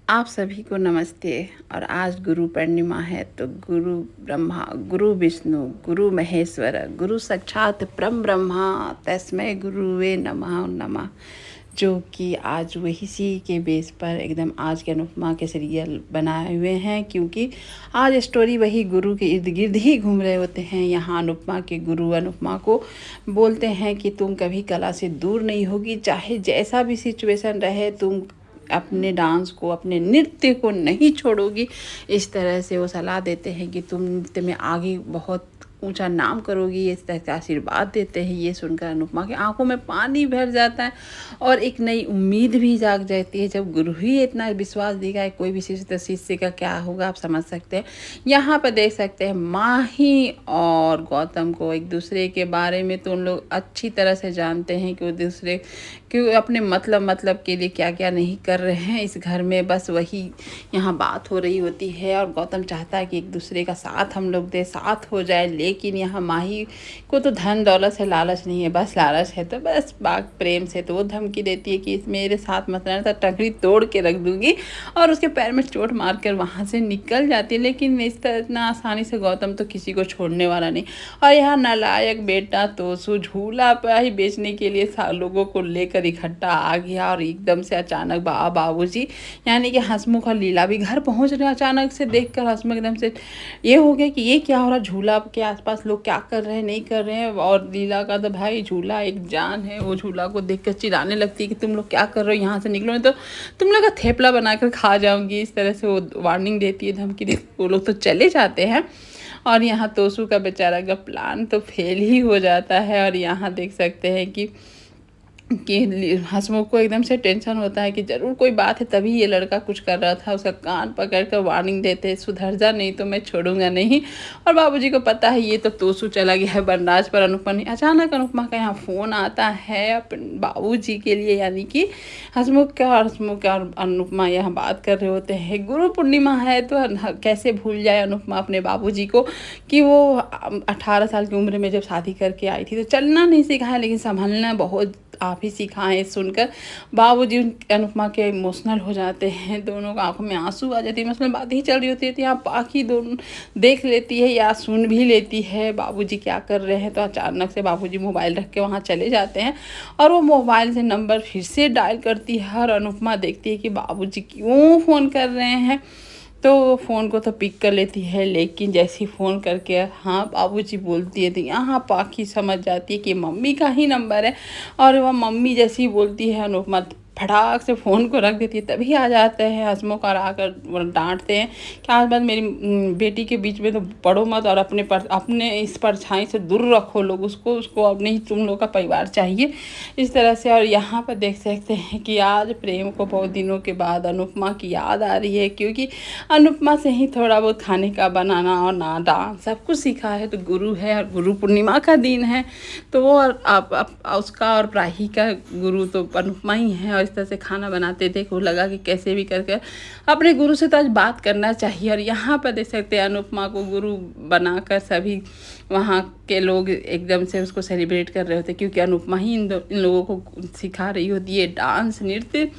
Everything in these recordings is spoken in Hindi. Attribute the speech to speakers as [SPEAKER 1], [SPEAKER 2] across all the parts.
[SPEAKER 1] आप सभी को नमस्ते। और आज गुरु पूर्णिमा है तो गुरु ब्रह्मा, गुरु विष्णु, गुरु महेश्वर, गुरु साक्षात परम ब्रह्मा तस्मै गुरुवे नमः नमः। जो कि आज वही सी के बेस पर एकदम आज के अनुपमा के सीरियल बनाए हुए हैं, क्योंकि आज स्टोरी वही गुरु के इर्द गिर्द ही घूम रहे होते हैं। यहाँ अनुपमा के गुरु अनुपमा को बोलते हैं कि तुम कभी कला से दूर नहीं होगी, चाहे जैसा भी सिचुएशन रहे तुम अपने डांस को, अपने नृत्य को नहीं छोड़ोगी। इस तरह से वो सलाह देते हैं कि तुम नृत्य में आगे बहुत ऊंचा नाम करोगी, इस तरह का आशीर्वाद देते हैं। ये सुनकर अनुपमा की आंखों में पानी भर जाता है और एक नई उम्मीद भी जाग जाती है। जब गुरु ही इतना विश्वास देगा कोई भी शिष्य, तो शिष्य का क्या होगा आप समझ सकते हैं। यहाँ पर देख सकते हैं माही और गौतम को एक दूसरे के बारे में तो उन लोग अच्छी तरह से जानते हैं कि वो दूसरे क्यों अपने मतलब के लिए क्या क्या नहीं कर रहे हैं इस घर में। बस वही यहाँ बात हो रही होती है और गौतम चाहता है कि एक दूसरे का साथ हम लोग दे, साथ हो जाए। लेकिन यहाँ माही को तो धन दौलत से लालच नहीं है, बस लालच है तो बस बाग प्रेम से। तो वो धमकी देती है कि इस मेरे साथ मत रहना, तो टंगड़ी तोड़ के रख दूंगी, और उसके पैर में चोट मारकर वहाँ से निकल जाती है। लेकिन इस तरह इतना आसानी से गौतम तो किसी को छोड़ने वाला नहीं। और यहाँ नालायक बेटा तोसू झूला पर ही बेचने के लिए लोगों को लेकर इकट्ठा आ गया, और एकदम से अचानक बाबूजी यानी कि हंसमुख और लीला भी घर पहुंच रहे। अचानक से देखकर हंसमुख एकदम से ये हो गया कि ये क्या हो रहा, झूला के आसपास लोग क्या कर रहे हैं नहीं कर रहे हैं। और लीला का तो भाई झूला एक जान है, वो झूला को देखकर चिल्लाने लगती है कि तुम लोग क्या कर रहे हो, यहाँ से निकलो नहीं तो तुम लोग का थेपला बनाकर खा जाऊंगी। इस तरह से वो वार्निंग देती है, धमकी देती है। वो लोग तो चले जाते हैं और यहाँ तोसू का बेचारा का प्लान तो फेल ही हो जाता है। और यहाँ देख सकते हैं कि हंसमुख को एकदम से टेंशन होता है कि ज़रूर कोई बात है, तभी ये लड़का कुछ कर रहा था। उसका कान पकड़कर वार्निंग देते हैं, सुधर जा नहीं तो मैं छोड़ूंगा नहीं। और बाबूजी को पता है ये तो तोसू चला गया है बनराज पर, अनुपमा नहीं। अचानक अनुपमा का यहाँ फ़ोन आता है अपने बाबूजी के लिए, यानी कि हंसमुख और अनुपमा यहाँ बात कर रहे होते हैं। गुरु पूर्णिमा है तो कैसे भूल जाए अनुपमा अपने बाबूजी को कि वो 18 साल की उम्र में जब शादी करके आई थी तो चलना नहीं सीखा है, लेकिन संभलना बहुत आप ही सिखाएं। सुनकर बाबूजी अनुपमा के इमोशनल हो जाते हैं, दोनों की आंखों में आंसू आ जाती है। इमोशनल बात ही चल रही होती है तो यहाँ बाकी दोनों देख लेती है या सुन भी लेती है बाबूजी क्या कर रहे हैं। तो अचानक से बाबूजी मोबाइल रख के वहाँ चले जाते हैं और वो मोबाइल से नंबर फिर से डायल करती है। और अनुपमा देखती है कि बाबूजी क्यों फ़ोन कर रहे हैं, तो वो फ़ोन को तो पिक कर लेती है। लेकिन जैसे ही फ़ोन करके हाँ बाबूजी बोलती है तो यहाँ पाखी समझ जाती है कि मम्मी का ही नंबर है। और वह मम्मी जैसी बोलती है अनुपमा फटाक से फ़ोन को रख देती है। तभी आ जाते हैं हंसमुख और आकर डांटते हैं कि आज बाद मेरी बेटी के बीच में तो पढ़ो मत, और अपने इस परछाई से दूर रखो लोग उसको अब नहीं तुम लोग का परिवार चाहिए, इस तरह से। और यहाँ पर देख सकते हैं कि आज प्रेम को बहुत दिनों के बाद अनुपमा की याद आ रही है, क्योंकि अनुपमा से ही थोड़ा बहुत खाने का बनाना और ना डांस सब कुछ सीखा है। तो गुरु है और गुरु पूर्णिमा का दिन है तो वो उसका और प्राही का गुरु तो अनुपमा ही है। और इस तरह से खाना बनाते थे को लगा कि कैसे भी करके अपने गुरु से तो आज बात करना चाहिए। और यहाँ पर देख सकते हैं अनुपमा को गुरु बनाकर सभी वहाँ के लोग एकदम से उसको सेलिब्रेट कर रहे होते, क्योंकि अनुपमा ही इन लोगों को सिखा रही होती है डांस नृत्य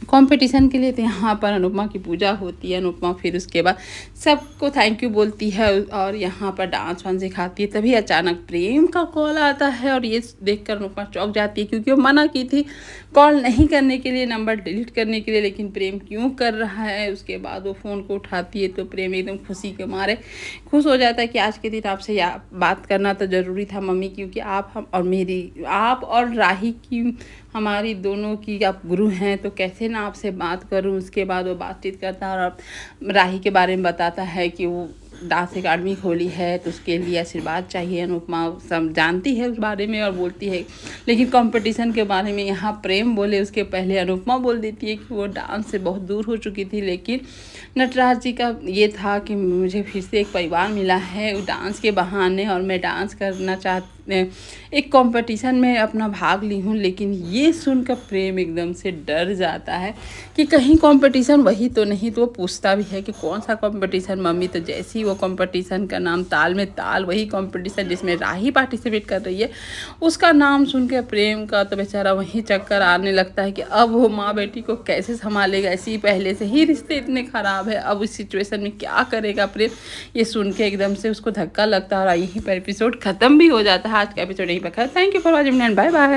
[SPEAKER 1] कंपटीशन के लिए। तो यहाँ पर अनुपमा की पूजा होती है। अनुपमा फिर उसके बाद सबको थैंक यू बोलती है और यहाँ पर डांस वांस सिखाती है। तभी अचानक प्रेम का कॉल आता है और ये देखकर अनुपमा चौंक जाती है, क्योंकि वो मना की थी कॉल नहीं करने के लिए, नंबर डिलीट करने के लिए। लेकिन प्रेम क्यों कर रहा है। उसके बाद वो फ़ोन को उठाती है तो प्रेम एकदम खुशी के मारे खुश हो जाता है कि आज के दिन आपसे बात करना तो ज़रूरी था मम्मी, क्योंकि आप और राही की हमारी दोनों की आप गुरु हैं, तो कैसे ना आपसे बात करूं। उसके बाद वो बातचीत करता है और राही के बारे में बताता है कि वो डांस अकाडमी खोली है तो उसके लिए आशीर्वाद चाहिए। अनुपमा सब जानती है उस बारे में और बोलती है, लेकिन कंपटीशन के बारे में यहाँ प्रेम बोले उसके पहले अनुपमा बोल देती है कि वो डांस से बहुत दूर हो चुकी थी। लेकिन नटराज जी का ये था कि मुझे फिर से एक परिवार मिला है डांस के बहाने, और मैं डांस करना एक कंपटीशन में अपना भाग ली हूँ, लेकिन ये सुनकर प्रेम एकदम से डर जाता है कि कहीं कंपटीशन वही तो नहीं। तो वो पूछता भी है कि कौन सा कंपटीशन मम्मी। तो जैसे ही वो कंपटीशन का नाम ताल में ताल, वही कंपटीशन जिसमें राही पार्टिसिपेट कर रही है, उसका नाम सुन के प्रेम का तो बेचारा वहीं चक्कर आने लगता है कि अब वो माँ बेटी को कैसे संभालेगा। ऐसे ही पहले से ही रिश्ते इतने ख़राब है, अब इस सिचुएशन में क्या करेगा प्रेम। ये सुन के एकदम से उसको धक्का लगता है और यहीं पर एपिसोड ख़त्म भी हो जाता है। आज का एपिसोड यहीं पर खत्म। Thank you for watching and bye bye.